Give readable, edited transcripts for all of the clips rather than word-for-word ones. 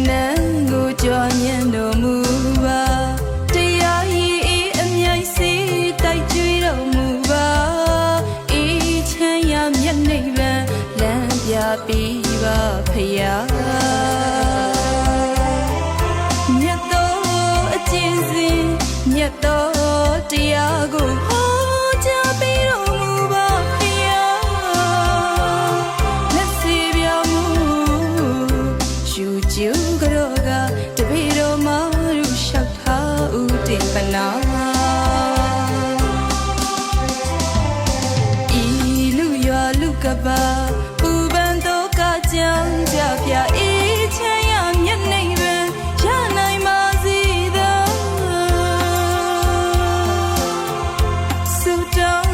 နန်းကိုကြော်ညံတော်မူပါတရားဤအမြိုက်စီတိုက်ကြွေးတော်မူပါအေးချမ်းရမျက်နှိပ်ပံလမ်းပြပေးပါဖယားမြတ်တော်အကျဉ်းစဉ်မြတ်တော်တရားကိုဟောကြားပေးတော်မူပါဖယားလက်စီပြောင်းမှုရှူကျူကြောကတပေတော်မရူလျှောက်ထားဦးတေပနာဤလူရွာလူကပါပူပန်တော့ကကြောင်ကြပြအေးချမ်းရမျက်နှိပ်ပံရနိုင်ပါစေသောဆုတောင်း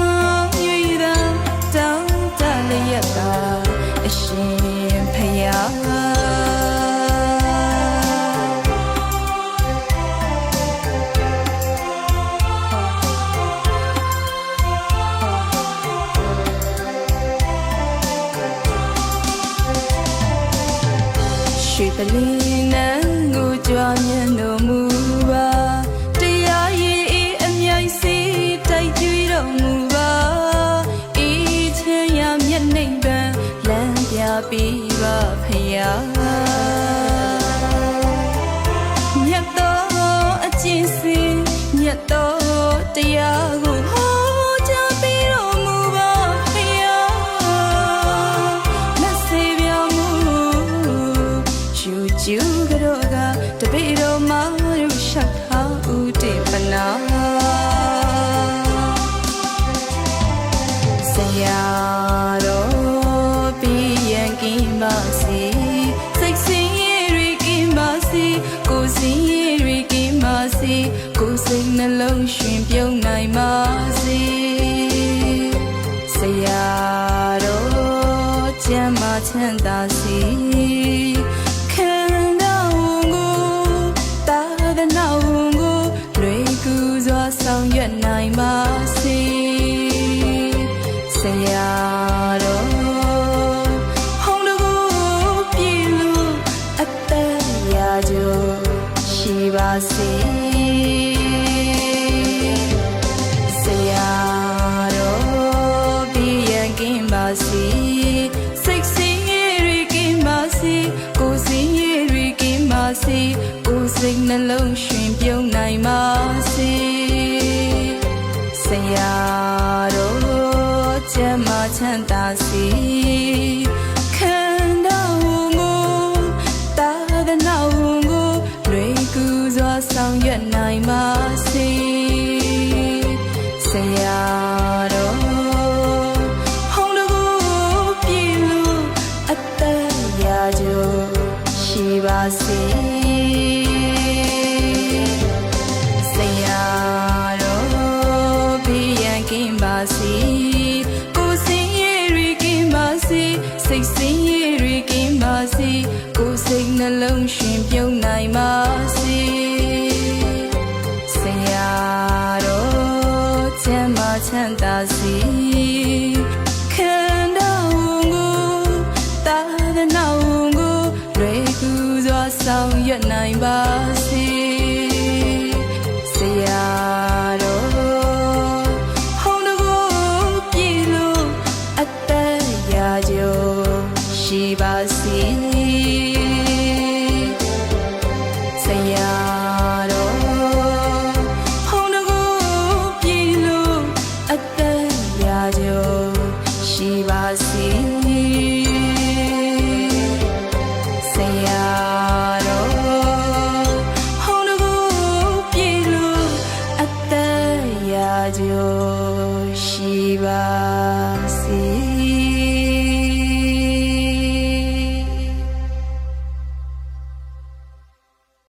၍သာတောင်းတလျက်သာအရှင်ဖယားရွှေပလင်းနန်းကိုကြွားမြန်းတော်မူပါတရားရည်အမြိုက်စီတိုက်ကြွေးတော်မူပါအေးချမ်းရမျက်နှိပ်ပံလမ်းပြပေးပါဖယားမြတ်တော်အကျဉ်းစဉ်မြတ်တော်တရားကိုဟောကြားပေးတော်မူပါဖယားလက်စေပြောင်းမှုရှူကျူကြောကတပေတော်မရူလျှောက်ထားဦးတေပနာဆရာတော်ပြီးရန်ကင်းပါစေစိတ်ဆင်းရဲတွေကင်းပါစေကိုယ်ဆင်းရဲတွေကင်းပါစေကိုယ်စိတ်နှလုံးရှင်ပြုံးနိုင်ပါစေဆရာတော်ကျမ်းမာချမ်းသာစေခန္ဓာဝန်ကိုသာသနာဝန်ကိုလွယ်ကူစွာဆောင်ရွက်နိုင်ပါစေဆရာတော်ဟောင်းတကူပြည်လူအသက်ရာကျော်ရှိပါစေဆရာတော်ပြီးရန်ကင်းပါစေစိတ်ဆင်းရဲတွေကင်းပါစေကိုယ်ဆင်းရဲတွေကင်းပါစေကိုယ်စိတ်နှလုံးရှင်ပြုံးနိုင်ပါစေဆရာတော်ကျမ်းမာချမ်းသာစေခန္ဓာဝန်ကိုသာသနာဝန်ကိုလွယ်ကူစွာဆောင်ရွက်နိုင်ပါစေဆရာတော်ဟောင်းတကူပြည်လူအသက်ရာကျော်ရှိပါစေဆရာတော်ပြီးရန်ကင်းပါစေကိုယ်ဆင်းရဲတွေကင်းပါစေစိတ်ဆင်းရဲတွေကင်းပါစေကိုယ်စိတ်နှလုံးရှင်ပြုံးနိုင်ပါစေဆရာတော်ကျမ်းမာချမ်းသာစေခန္ဓာဝန်ကိုသာသနာဝန်ကိုလွယ်ကူစွာဆောင်ရွက်နိုင်ပါစေဆရာတော်ဟောင်းတကူပြည်လူအသက်ရာကျော်ရှိပါစေဆရာတော်ဟောင်းတကူပြည်လူအသက်ရာကျော်ရှိပါစေဆရာတော်ဟောင်းတကူပြည်လူအသက်ရာကျော်ရှိပါ